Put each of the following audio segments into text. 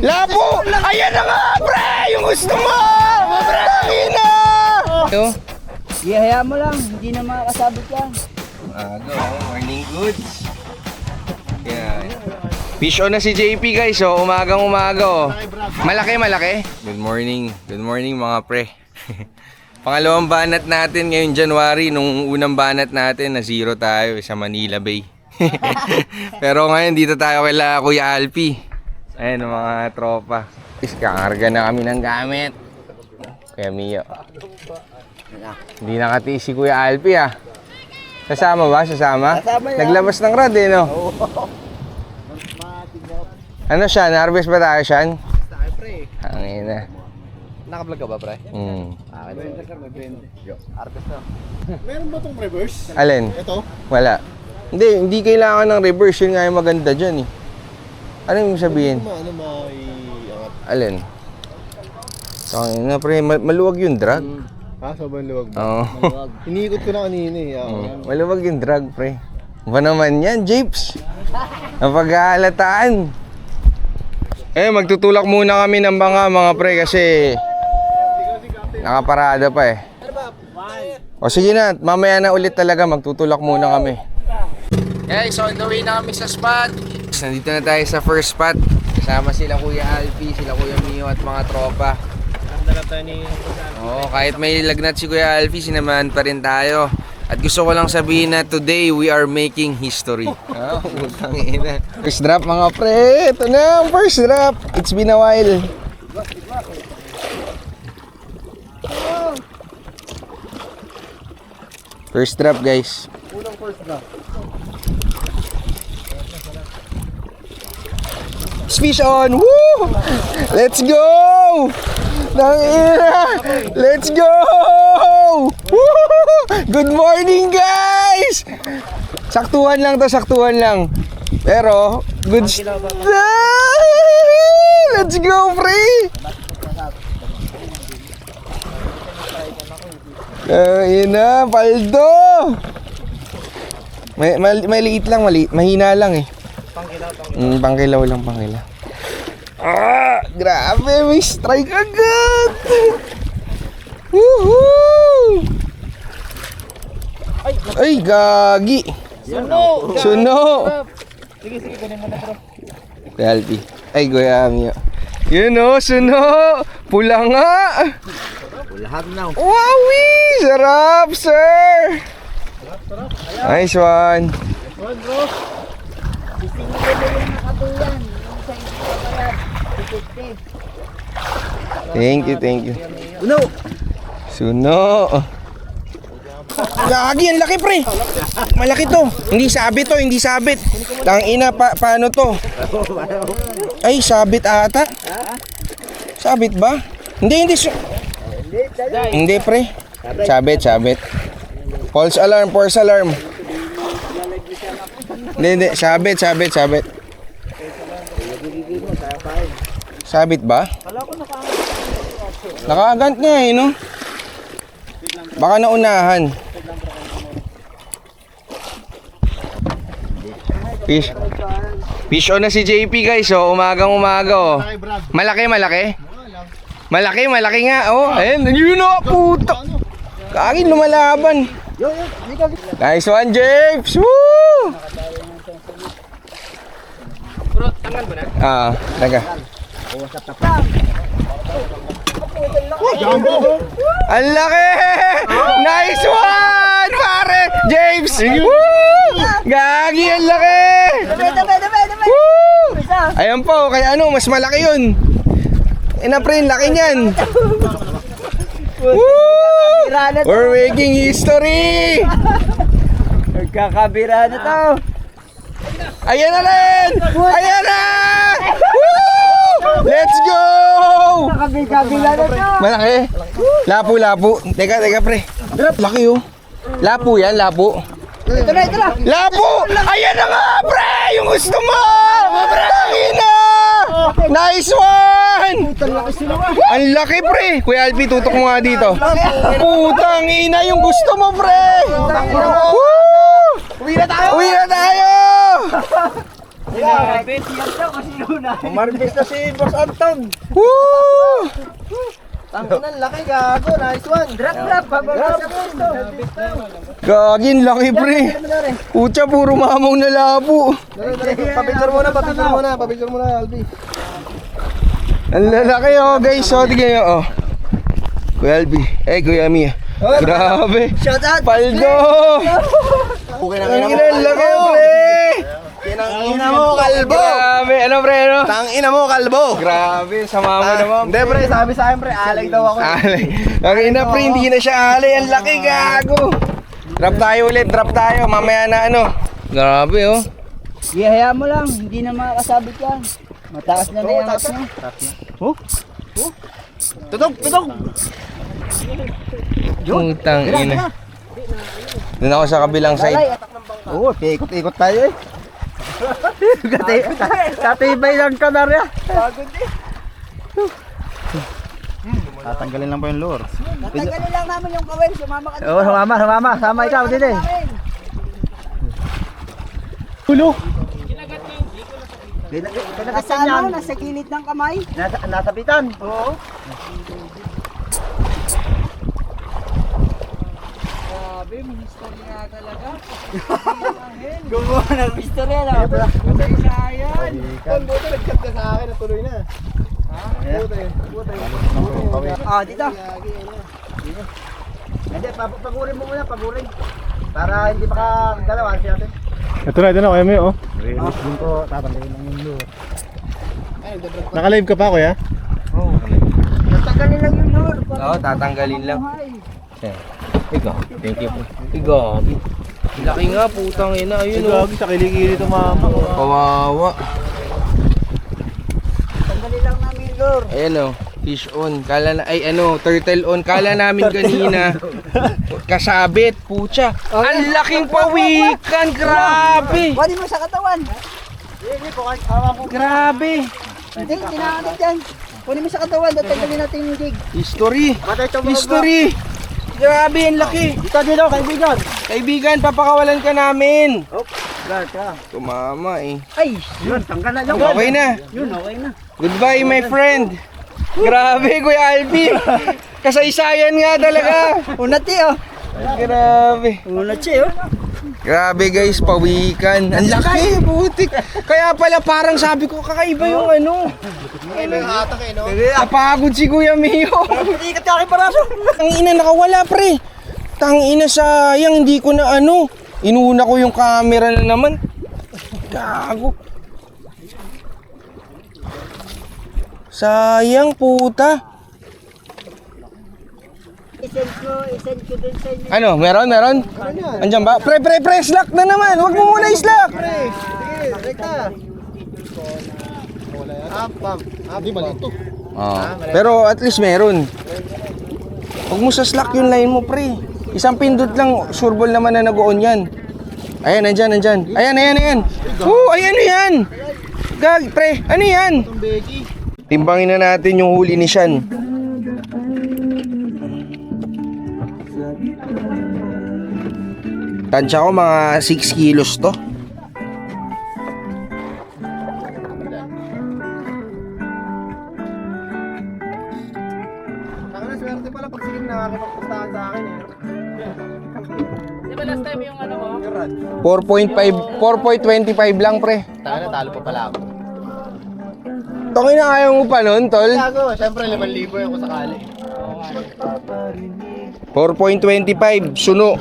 Lapo! Ayan na nga, pre! Yung gusto mo! Tangina! Ito? Ihaya mo lang, hindi na makakasabot yan. Morning goods. Yeah. Fish on na si JP guys, oh. Umagang umaga, oh. Malaki. Good morning mga pre. Pangalawang banat natin ngayong January. Nung unang banat natin, na zero tayo sa Manila Bay. Pero ngayon dito tayo kay Kuya Alpi. Ayan mga tropa. Kakarga na kami ng gamit. Kuya Mio. Hindi nakatiis si Kuya Alpi, ah. Sasama ba? Sasama? Naglabas ng rad, eh, no? Ano siya? Na-harvest ba tayo siya? Tayo, pre. Hangin na. Naka-vlog ka ba, pre? Harvest na. Meron ba itong reverse? Alin? Ito? Wala. Hindi kailangan ng reverse. Yun nga yung maganda dyan, eh. Ano yung sabihin? Ano maiangat? Alin? Hangin na, pre. Maluwag yung drag. Ha? Sobrang luwag ba? Oo. Iniikot ko na kanina eh. Maluwag yung drag, pre. Ba naman yan, Japes? Napag-aalataan. Magtutulak muna kami ng mga pre kasi nakaparada pa, eh. O sige na, mamaya na ulit talaga, magtutulak muna kami. Guys, on the way na kami sa spot. Nandito na tayo sa first spot. Kasama sila Kuya Alpi, sila Kuya Mio at mga tropa. Kahit may lagnat si Kuya Alfi, sinamahan pa rin tayo. At gusto ko lang sabihin na today we are making history. Putang ina. First drop mga pre. Ito na ang first drop. It's been a while. First drop, guys. Unang first drop. Fish on! Woo! Let's go! Let's go! Woo! Good morning, guys! Saktuhan lang to, saktuhan lang. Pero, good let's go, pre! Ayun na, paldo! May liit lang, mahina lang, eh. Pangkilaw lang, pangkilaw. Grabe, may strike agad. Woohoo! Ay, gagi. Suno. Sige, kunin mo na, bro. Kuya Alpi. Ay, Kuya Mio. Yun, oh, suno. Pula nga. Pulahan na. Wowie! Sarap, sir. Nice one. Bro. Thank you. Suno. Lagi, ang laki, pre. Malaki to. Hindi sabit. Tangina, paano to? Ay, sabit ata. Sabit ba? Hindi. Hindi, pre. Sabit. False alarm. Hindi. Sabit. Sabit ba? Nakagant nga, eh, no? Baka naunahan. Fish on na si JP, guys, oh. Umagang umaga, oh. Malaki. Malaki nga, oh. Ayun, yun, oh, puto. Kagin, lumalaban. Nice one, James. Woo! Bro, tangan mo na? Taga. Ang laki! Nice one, pare! James! Woo! Gagi, ang laki! Woo! Ayan po, kaya mas malaki yun. Pre, laki niyan. Woo! We're making history! Nagkakabira na to. Ayan na rin! Ayan na! Woo! Let's go! Kabila na to. Malaki? Lapo. Teka, pre. Laki, oh. Lapo yan, lapo. Ito na. Lapo! Ayan na nga, pre! Yung gusto mo! Tangina! Nice one! Ang laki, pre! Kuya Alpi, tutok mo nga dito. Putang ina, yung gusto mo, pre! Woo! Uwi na tayo! Maribes na si Boss Anton. Woo! Tanginan, laki gago. Nice one. Drop. Gagin, laki pre. Pucha, puro mamong na labo. Papicture muna, Albi. Ang lalaki oh guys, oh, tignan nyo oh. Kuya Albi, Kuya Mia. Grabe. Shout out. Paldo! Okay na Ang ina, laki oh, pre! Tangina mo, kalbo! Grabe, ano pre, ano? Tangina mo, kalbo! Grabe, sama mo naman. Hindi pre, sabi sa akin pre, alay daw ako. Alay. Ang ina pre, hindi na siya alay. Ang laki, gago. Drop tayo ulit, drop tayo. Mamaya na ano. Grabe oh. Ihaya mo lang. Hindi na makakasabit yan. Mataas na yung angas niya. Tutok! Putang ina. Doon ako sa kabilang side. Oo, ikot-ikot tayo eh. Katibay lang ka na rin. Tatanggalin lang po yung lure. Tatanggalin lang namin yung kawin. Sumama ka. Oo, sumama. Sama ikaw din eh. Hulo! Nasa ano? Nasa gilid ng kamay. Nasa bitan. Oo. Grabe, minister nga talaga. Gumawa ng minister yan. Sayang. Buti nag-cut ka sa akin, natuloy na. Ah, dito. Hindi, pagurin mo muna, pagurin. Para hindi makagalawan siya natin. Ito na, kaya mo yun, oh. Release din ko, tatanggalin lang yung lure. Naka-live ka pa, kuya? Oo. Tatanggalin lang yung lure. Oo, tatanggalin lang. Ikaw, thank you po. Ikaw, laki nga, putang ina. Ayun oh. Sa kilikili ito, mama. Kawawa. Tanggalin lang namin yung lure. Ayan oh, fish on. Kala na, turtle on. Kala namin kanina. Kasabit, pucha. Ang laking pawikan, grabe. Kunin mo sa katawan. Grabe. Hindi natin dyan. Kunin mo sa katawan. Tatanggalin natin yung jig. History. History. Grabe, ang laki. Dito, kaibigan. Kaibigan, papakawalan ka namin. Oh, guard ka. Tumama eh. Ay, yun, tanggal na yung Okay na. Yun, okay na. Goodbye, my friend. Grabe, Kuya Albi. Kasaysayan nga talaga. Unati oh. Grabe. Unati oh. Grabe guys, pawikan. Ang laki, butik. Kaya pala parang sabi ko, kakaiba yung ano. Hatak eh, no? Napagod si Kuya Mio. Ikat ka aking paraso. Ang ina nakawala pre. Tang ina sayang, hindi ko na ano. Inuna ko yung camera na naman. Gago. Sayang puta. Isend ko dun sa inyo. Ano, meron? Andiyan ba? Pre, slack na naman. Huwag mo muna i-slack. Sige, rekta. Di ba ito? Pero at least meron. Huwag mo sa slack yung line mo, pre. Isang pindot lang, sureball naman na nag-on yan. Ayan, nandyan. Ayan. Ayan yan. Gag, pre, ano yan? Timbangin na natin yung huli ni Sean. Tansya ko mga 6 kilos to. Swerte pala pag sige nakakapagpuntahan sa akin eh. Di ba last time yung ano mo? 4.25 lang, pre. Talo pa pala ako. Tangin na ayaw mo pa nun, tol. Gago, syempre 5,000 yung sakali. 4.25, suno.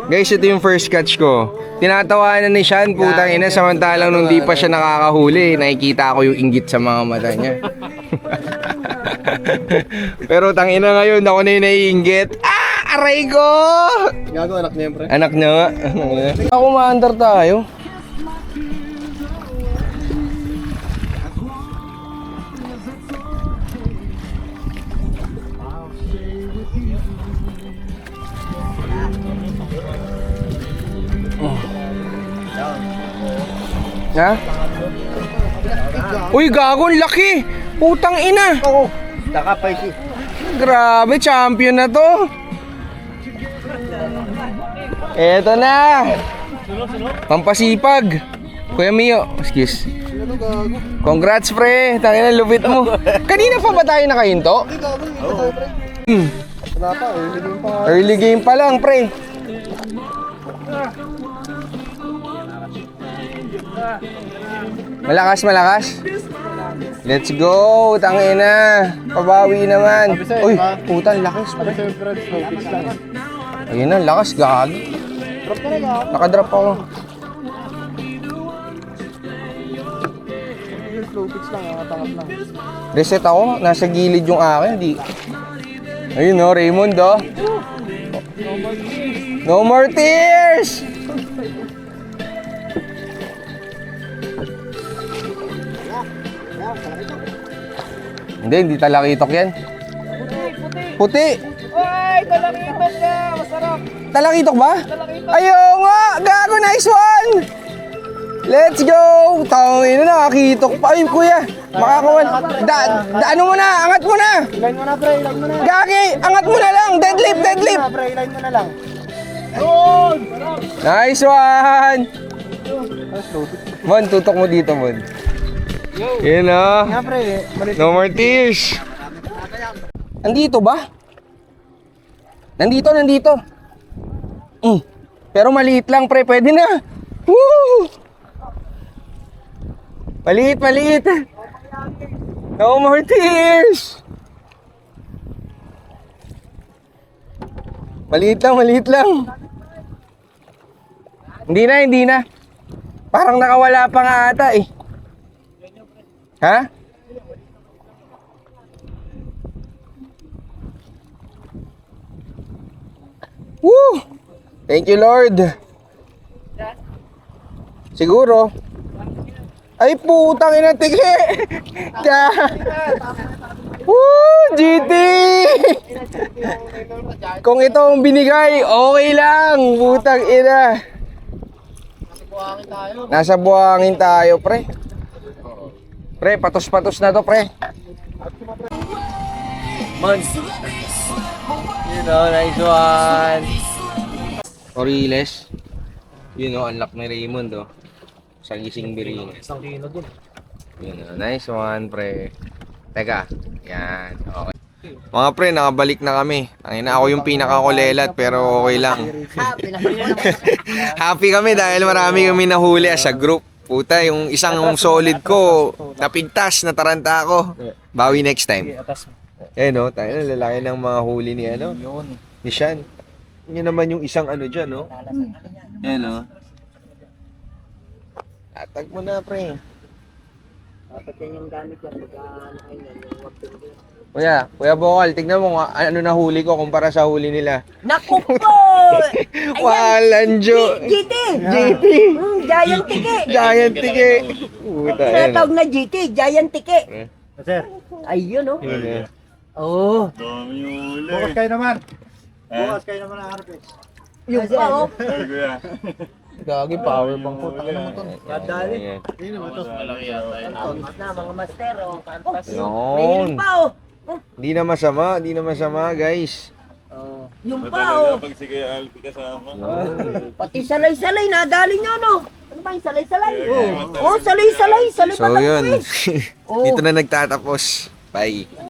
Guys, ito yung first catch ko. Tinatawanan ni Sean, putang ina, samantalang nung di pa siya nakakahuli, nakikita ko yung inggit sa mga mata niya. Pero tangina ngayon, ako na yung naiinggit. Aray ko! Gago, anak niya, pre. Anak niya nga. Ako maandar tayo. Ha? Uy, gago, ang laki! Putang ina! Oo, nakapay si. Grabe, champion na to! Eto na! Pampasipag! Kuya Mio, excuse. Congrats pre, tangina lupit mo. Kanina pa ba tayo nakahinto? Hmm. Early game pa lang pre. Malakas, malakas. Let's go, tangina. Pabawi naman. Uy, putan, lakas pre. Ayun na, lakas, gagi. Nakadrop ako. Reset ako, nasa gilid yung akin, di. Ayun no, Raymond oh. No more tears! Hindi talakitok yan. Puti! Ay, talakitok na! Masarap! Talakitok ba? Ayaw nga! Gago, nice one! Let's go! Tawin na, nakakitok pa. Ay, kuya! Makakawan. Ano mo na? Angat mo na! Ilan mo na, pre. Ilan mo na. Gagi! Angat mo na lang! Deadlift! Deadlift! Pre, ilan mo na lang. Nice one! Mon, tutok mo dito, Mon. Yun o. Nga, pre. No more tears! Nandito ba? Nandito. Pero maliit lang, pre. Pwede na. Woo! Maliit. No more tears! Maliit lang. Hindi na. Parang nakawala pa nga ata eh. Ha? Woo! Thank you, Lord. Siguro. Ay, putang ina, tigi! Woo! GT! Kung ito ang binigay, okay lang. Putang ina. Nasa buhangin tayo, pre. Pre, patos-patos na to, pre. Mons. You know, nice one. Oriles. You know, unlock ni Raymond, oh. Sa gising biring. Isang kilo din. Yun, oh, nice one, pre. Teka, yan, okay. Mga pre, nakabalik na kami. Ang ako yung pinakakulelat, pero okay lang. Happy kami dahil marami kami nahuli as a group. Puta, yung isang solid ko, napigtas, nataranta ako. Bawi next time. Eh no, tayo na lalaki ng mga huli ni ano, ni Sean. Yun naman yung isang ano dyan, no? Yan, no? Atag mo na, pre. Dapat yan yung gamit yan. Kuya Bokal, tignan mo nga ano nahuli ko kumpara sa huli nila. Naku po! Walanjo! GT! GT! Giant tiki! Giant tiki! Puta, yan. Tinatawag na GT, giant tiki. Sir. Ayun oh. Yun, eh. Oo. Bukas kayo naman. Bukas kayo naman ang harap eh. Yung pa oh. Gagi, power bank po. Dadali. Ayan. Na mga master oh. Yun. Mayroon pa oh. Di na masama, guys. Yung pa oh. Pati salay-salay, nadali nyo no. Ano ba yung salay-salay? Oh, salay-salay. Salay So pa yun. tayo eh. Dito na nagtatapos. Bye.